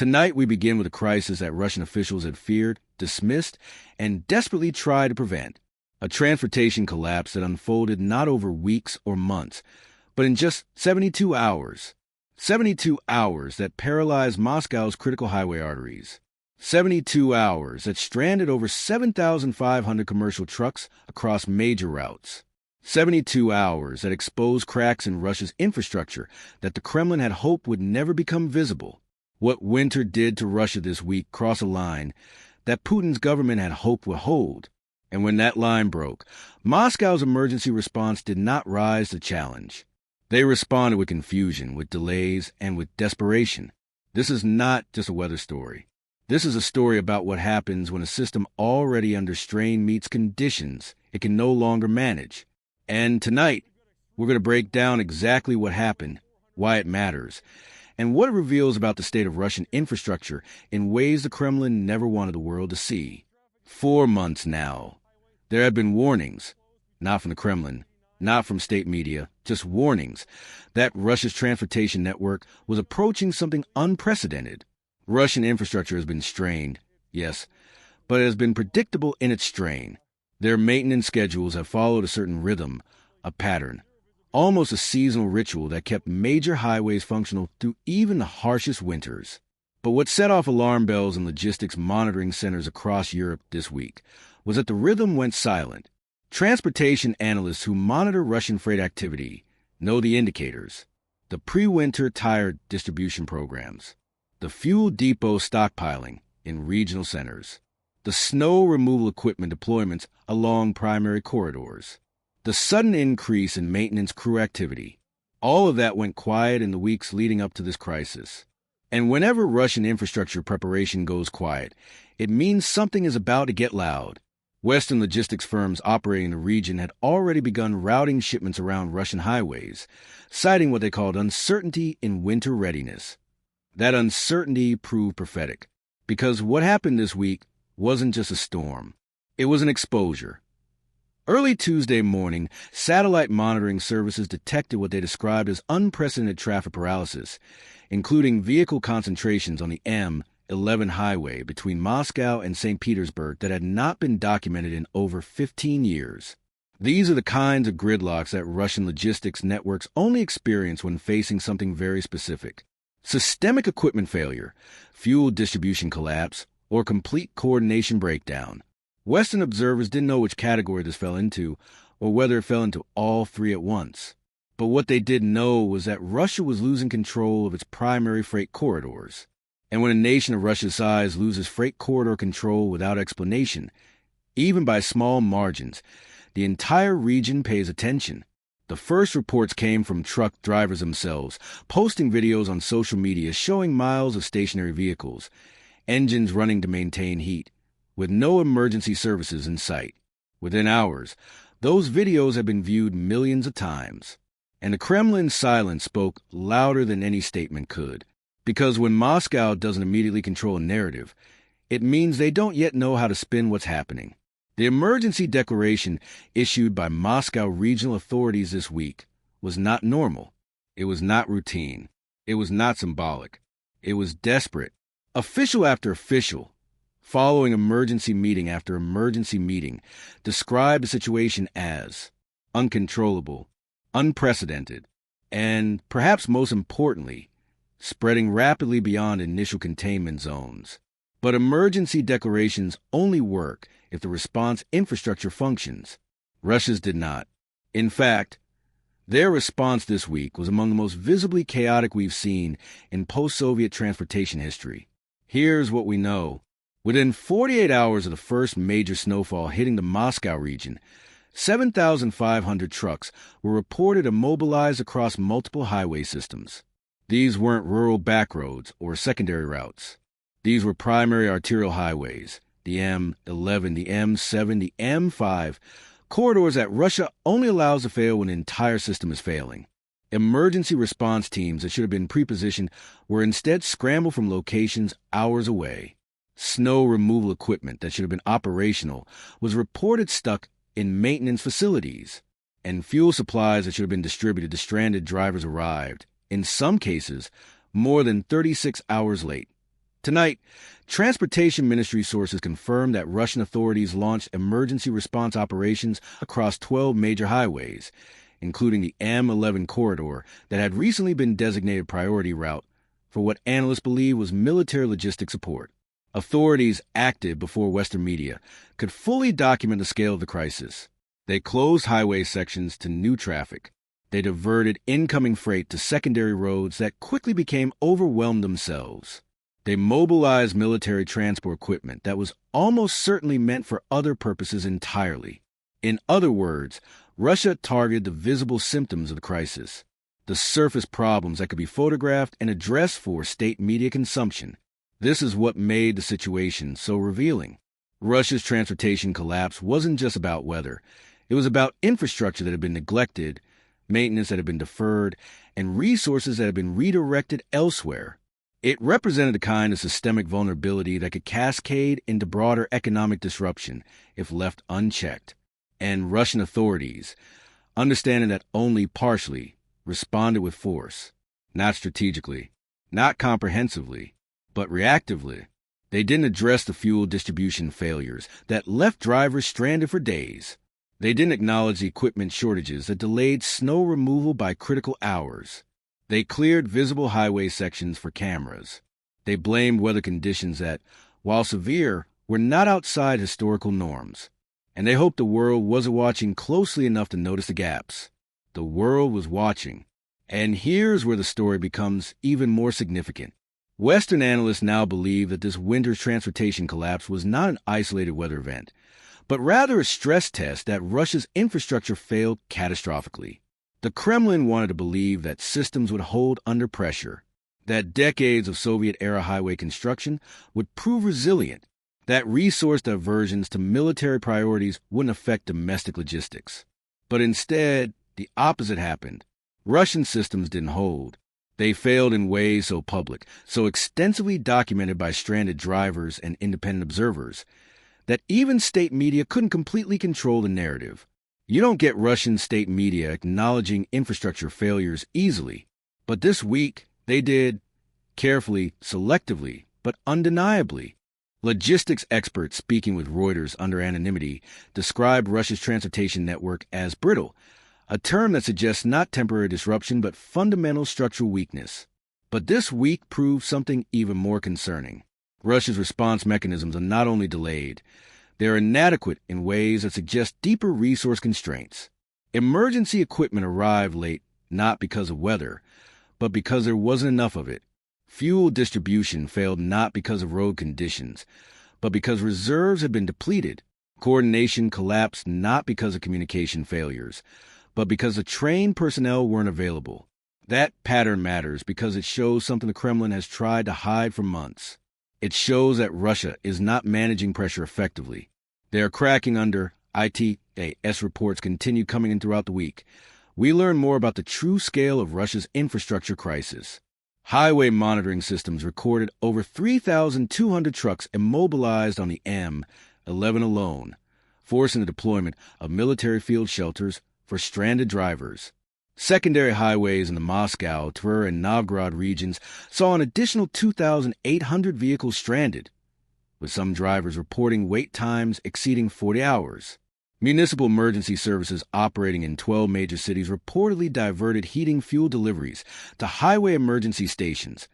Tonight, we begin with a crisis that Russian officials had feared, dismissed, and desperately tried to prevent. A transportation collapse that unfolded not over weeks or months, but in just 72 hours. 72 hours that paralyzed Moscow's critical highway arteries. 72 hours that stranded over 7,500 commercial trucks across major routes. 72 hours that exposed cracks in Russia's infrastructure that the Kremlin had hoped would never become visible. What winter did to Russia this week crossed a line that Putin's government had hoped would hold. And when that line broke, Moscow's emergency response did not rise to challenge. They responded with confusion, with delays, and with desperation. This is not just a weather story. This is a story about what happens when a system already under strain meets conditions it can no longer manage. And tonight, we're going to break down exactly what happened, why it matters, and what it reveals about the state of Russian infrastructure in ways the Kremlin never wanted the world to see. 4 months now. There have been warnings, not from the Kremlin, not from state media, just warnings that Russia's transportation network was approaching something unprecedented. Russian infrastructure has been strained, yes, but it has been predictable in its strain. Their maintenance schedules have followed a certain rhythm, a pattern, almost a seasonal ritual that kept major highways functional through even the harshest winters. But what set off alarm bells in logistics monitoring centers across Europe this week was that the rhythm went silent. Transportation analysts who monitor Russian freight activity know the indicators: the pre-winter tire distribution programs, the fuel depot stockpiling in regional centers, the snow removal equipment deployments along primary corridors, the sudden increase in maintenance crew activity. All of that went quiet in the weeks leading up to this crisis. And whenever Russian infrastructure preparation goes quiet, it means something is about to get loud. Western logistics firms operating in the region had already begun routing shipments around Russian highways, citing what they called uncertainty in winter readiness. That uncertainty proved prophetic, because what happened this week wasn't just a storm. It was an exposure. Early Tuesday morning, satellite monitoring services detected what they described as unprecedented traffic paralysis, including vehicle concentrations on the M11 highway between Moscow and St. Petersburg that had not been documented in over 15 years. These are the kinds of gridlocks that Russian logistics networks only experience when facing something very specific: systemic equipment failure, fuel distribution collapse, or complete coordination breakdown. Western observers didn't know which category this fell into, or whether it fell into all three at once. But what they did know was that Russia was losing control of its primary freight corridors. And when a nation of Russia's size loses freight corridor control without explanation, even by small margins, the entire region pays attention. The first reports came from truck drivers themselves, posting videos on social media showing miles of stationary vehicles, engines running to maintain heat, with no emergency services in sight. Within hours, those videos have been viewed millions of times. And the Kremlin's silence spoke louder than any statement could. Because when Moscow doesn't immediately control a narrative, it means they don't yet know how to spin what's happening. The emergency declaration issued by Moscow regional authorities this week was not normal. It was not routine. It was not symbolic. It was desperate. Official after official, following emergency meeting after emergency meeting, described the situation as uncontrollable, unprecedented, and, perhaps most importantly, spreading rapidly beyond initial containment zones. But emergency declarations only work if the response infrastructure functions. Russia's did not. In fact, their response this week was among the most visibly chaotic we've seen in post-Soviet transportation history. Here's what we know. Within 48 hours of the first major snowfall hitting the Moscow region, 7,500 trucks were reported immobilized across multiple highway systems. These weren't rural backroads or secondary routes. These were primary arterial highways, the M11, the M7, the M5, corridors that Russia only allows to fail when the entire system is failing. Emergency response teams that should have been prepositioned were instead scrambled from locations hours away. Snow removal equipment that should have been operational was reported stuck in maintenance facilities, and fuel supplies that should have been distributed to stranded drivers arrived, in some cases, more than 36 hours late. Tonight, Transportation Ministry sources confirmed that Russian authorities launched emergency response operations across 12 major highways, including the M11 corridor that had recently been designated priority route for what analysts believe was military logistic support. Authorities acted before Western media could fully document the scale of the crisis. They closed highway sections to new traffic. They diverted incoming freight to secondary roads that quickly became overwhelmed themselves. They mobilized military transport equipment that was almost certainly meant for other purposes entirely. In other words, Russia targeted the visible symptoms of the crisis, the surface problems that could be photographed and addressed for state media consumption. This is what made the situation so revealing. Russia's transportation collapse wasn't just about weather. It was about infrastructure that had been neglected, maintenance that had been deferred, and resources that had been redirected elsewhere. It represented a kind of systemic vulnerability that could cascade into broader economic disruption if left unchecked. And Russian authorities, understanding that only partially, responded with force, not strategically, not comprehensively, but reactively. They didn't address the fuel distribution failures that left drivers stranded for days. They didn't acknowledge the equipment shortages that delayed snow removal by critical hours. They cleared visible highway sections for cameras. They blamed weather conditions that, while severe, were not outside historical norms. And they hoped the world wasn't watching closely enough to notice the gaps. The world was watching. And here's where the story becomes even more significant. Western analysts now believe that this winter's transportation collapse was not an isolated weather event, but rather a stress test that Russia's infrastructure failed catastrophically. The Kremlin wanted to believe that systems would hold under pressure, that decades of Soviet-era highway construction would prove resilient, that resource diversions to military priorities wouldn't affect domestic logistics. But instead, the opposite happened. Russian systems didn't hold. They failed in ways so public, so extensively documented by stranded drivers and independent observers, that even state media couldn't completely control the narrative. You don't get Russian state media acknowledging infrastructure failures easily, but this week they did, carefully, selectively, but undeniably. Logistics experts speaking with Reuters under anonymity described Russia's transportation network as brittle, a term that suggests not temporary disruption but fundamental structural weakness. But this week proved something even more concerning. Russia's response mechanisms are not only delayed, they are inadequate in ways that suggest deeper resource constraints. Emergency equipment arrived late not because of weather, but because there wasn't enough of it. Fuel distribution failed not because of road conditions, but because reserves had been depleted. Coordination collapsed not because of communication failures, but because the trained personnel weren't available. That pattern matters because it shows something the Kremlin has tried to hide for months. It shows that Russia is not managing pressure effectively. They are cracking under. ITAS reports continue coming in throughout the week. We learn more about the true scale of Russia's infrastructure crisis. Highway monitoring systems recorded over 3,200 trucks immobilized on the M11 alone, forcing the deployment of military field shelters for stranded drivers. Secondary highways in the Moscow, Tver, and Novgorod regions saw an additional 2,800 vehicles stranded, with some drivers reporting wait times exceeding 40 hours. Municipal emergency services operating in 12 major cities reportedly diverted heating fuel deliveries to highway emergency stations,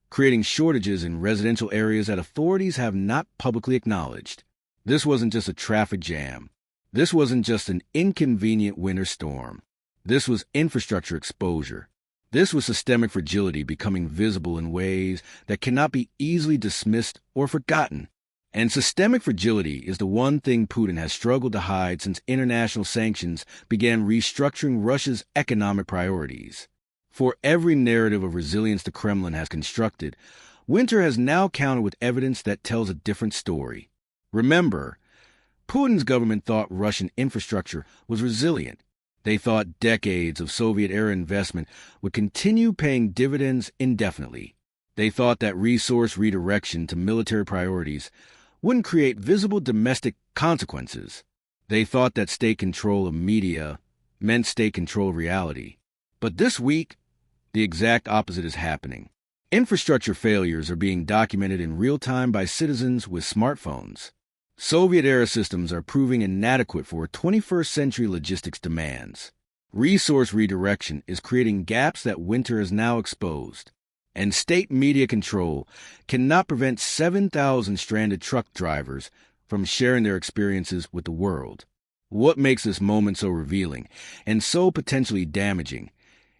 creating shortages in residential areas that authorities have not publicly acknowledged. This wasn't just a traffic jam. This wasn't just an inconvenient winter storm. This was infrastructure exposure. This was systemic fragility becoming visible in ways that cannot be easily dismissed or forgotten. And systemic fragility is the one thing Putin has struggled to hide since international sanctions began restructuring Russia's economic priorities. For every narrative of resilience the Kremlin has constructed, winter has now countered with evidence that tells a different story. Remember, Putin's government thought Russian infrastructure was resilient. They thought decades of Soviet-era investment would continue paying dividends indefinitely. They thought that resource redirection to military priorities wouldn't create visible domestic consequences. They thought that state control of media meant state control of reality. But this week, the exact opposite is happening. Infrastructure failures are being documented in real time by citizens with smartphones. Soviet-era systems are proving inadequate for 21st century logistics demands. Resource redirection is creating gaps that winter has now exposed. And state media control cannot prevent 7,000 stranded truck drivers from sharing their experiences with the world. What makes this moment so revealing and so potentially damaging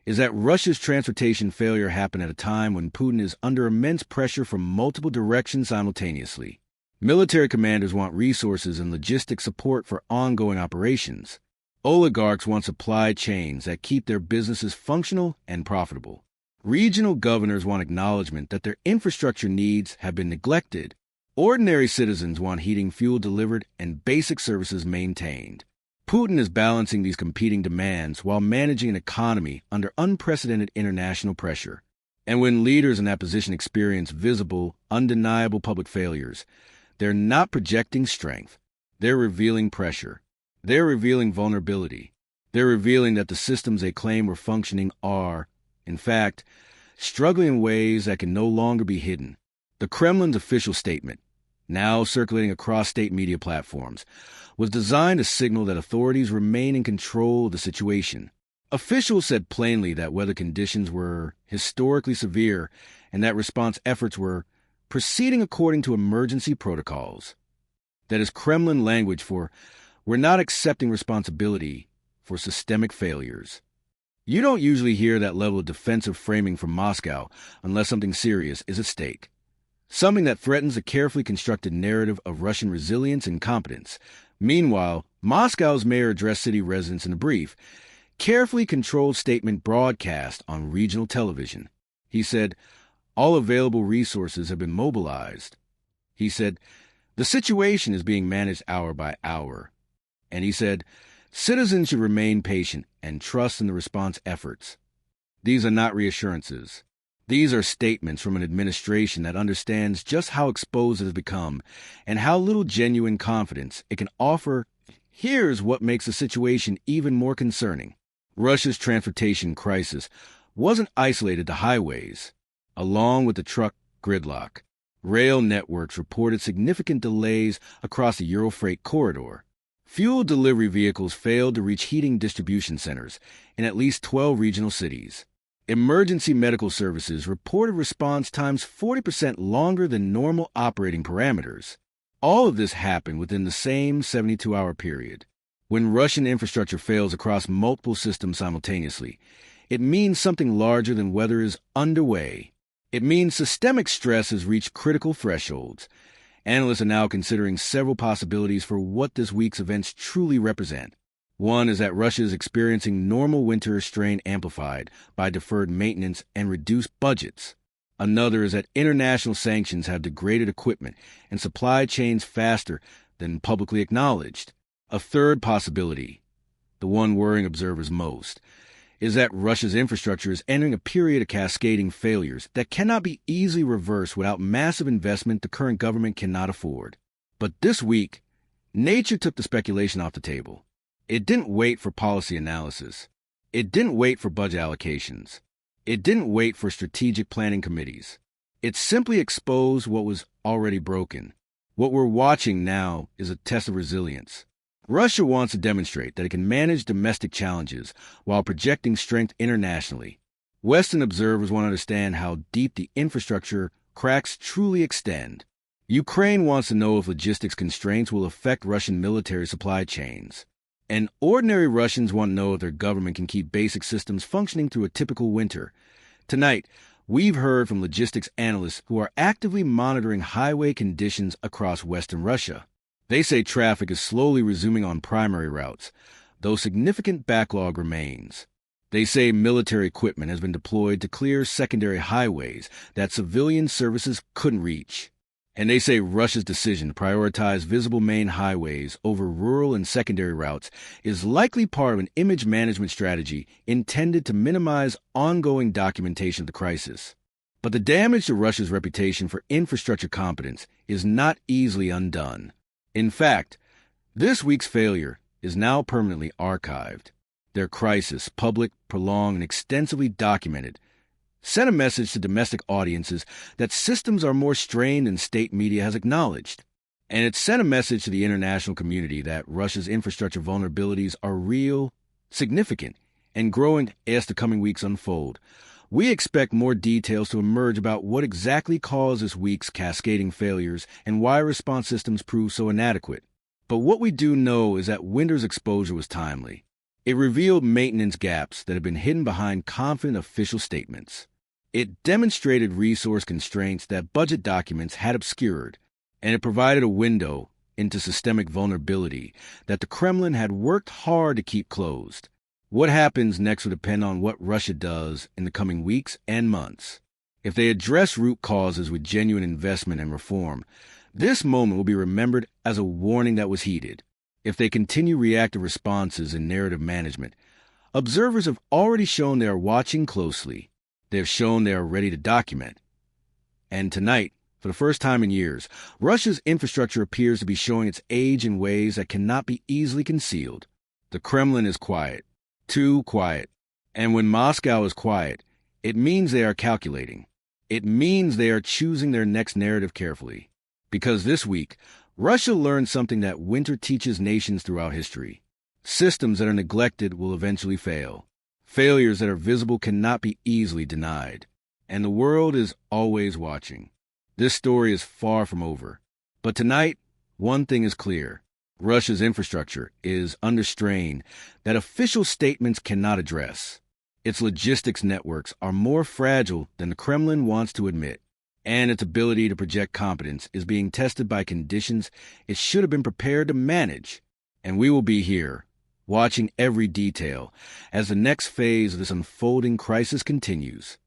is that Russia's transportation failure happened at a time when Putin is under immense pressure from multiple directions simultaneously. Military commanders want resources and logistic support for ongoing operations. Oligarchs want supply chains that keep their businesses functional and profitable. Regional governors want acknowledgement that their infrastructure needs have been neglected. Ordinary citizens want heating fuel delivered and basic services maintained. Putin is balancing these competing demands while managing an economy under unprecedented international pressure. And when leaders in that position experience visible, undeniable public failures, they're not projecting strength. They're revealing pressure. They're revealing vulnerability. They're revealing that the systems they claim were functioning are, in fact, struggling in ways that can no longer be hidden. The Kremlin's official statement, now circulating across state media platforms, was designed to signal that authorities remain in control of the situation. Officials said plainly that weather conditions were historically severe and that response efforts were proceeding according to emergency protocols. That is Kremlin language for we're not accepting responsibility for systemic failures. You don't usually hear that level of defensive framing from Moscow unless something serious is at stake. Something that threatens the carefully constructed narrative of Russian resilience and competence. Meanwhile, Moscow's mayor addressed city residents in a brief, carefully controlled statement broadcast on regional television. He said, all available resources have been mobilized. He said, the situation is being managed hour by hour. And he said, citizens should remain patient and trust in the response efforts. These are not reassurances. These are statements from an administration that understands just how exposed it has become and how little genuine confidence it can offer. Here's what makes the situation even more concerning. Russia's transportation crisis wasn't isolated to highways. Along with the truck gridlock, rail networks reported significant delays across the Eurofreight corridor. Fuel delivery vehicles failed to reach heating distribution centers in at least 12 regional cities. Emergency medical services reported response times 40% longer than normal operating parameters. All of this happened within the same 72-hour period. When Russian infrastructure fails across multiple systems simultaneously, it means something larger than weather is underway. It means systemic stress has reached critical thresholds. Analysts are now considering several possibilities for what this week's events truly represent. One is that Russia is experiencing normal winter strain amplified by deferred maintenance and reduced budgets. Another is that international sanctions have degraded equipment and supply chains faster than publicly acknowledged. A third possibility, the one worrying observers most, is that Russia's infrastructure is entering a period of cascading failures that cannot be easily reversed without massive investment the current government cannot afford. But this week, nature took the speculation off the table. It didn't wait for policy analysis. It didn't wait for budget allocations. It didn't wait for strategic planning committees. It simply exposed what was already broken. What we're watching now is a test of resilience. Russia wants to demonstrate that it can manage domestic challenges while projecting strength internationally. Western observers want to understand how deep the infrastructure cracks truly extend. Ukraine wants to know if logistics constraints will affect Russian military supply chains. And ordinary Russians want to know if their government can keep basic systems functioning through a typical winter. Tonight, we've heard from logistics analysts who are actively monitoring highway conditions across Western Russia. They say traffic is slowly resuming on primary routes, though significant backlog remains. They say military equipment has been deployed to clear secondary highways that civilian services couldn't reach. And they say Russia's decision to prioritize visible main highways over rural and secondary routes is likely part of an image management strategy intended to minimize ongoing documentation of the crisis. But the damage to Russia's reputation for infrastructure competence is not easily undone. In fact, this week's failure is now permanently archived. Their crisis, public, prolonged, and extensively documented, sent a message to domestic audiences that systems are more strained than state media has acknowledged. And it sent a message to the international community that Russia's infrastructure vulnerabilities are real, significant, and growing as the coming weeks unfold. We expect more details to emerge about what exactly caused this week's cascading failures and why response systems proved so inadequate. But what we do know is that winter's exposure was timely. It revealed maintenance gaps that had been hidden behind confident official statements. It demonstrated resource constraints that budget documents had obscured, and it provided a window into systemic vulnerability that the Kremlin had worked hard to keep closed. What happens next will depend on what Russia does in the coming weeks and months. If they address root causes with genuine investment and reform, this moment will be remembered as a warning that was heeded. If they continue reactive responses in narrative management, observers have already shown they are watching closely. They have shown they are ready to document. And tonight, for the first time in years, Russia's infrastructure appears to be showing its age in ways that cannot be easily concealed. The Kremlin is quiet. Too quiet. And when Moscow is quiet, it means they are calculating. It means they are choosing their next narrative carefully. Because this week, Russia learned something that winter teaches nations throughout history. Systems that are neglected will eventually fail. Failures that are visible cannot be easily denied. And the world is always watching. This story is far from over. But tonight, one thing is clear. Russia's infrastructure is under strain that official statements cannot address. Its logistics networks are more fragile than the Kremlin wants to admit, and its ability to project competence is being tested by conditions it should have been prepared to manage. And we will be here, watching every detail as the next phase of this unfolding crisis continues.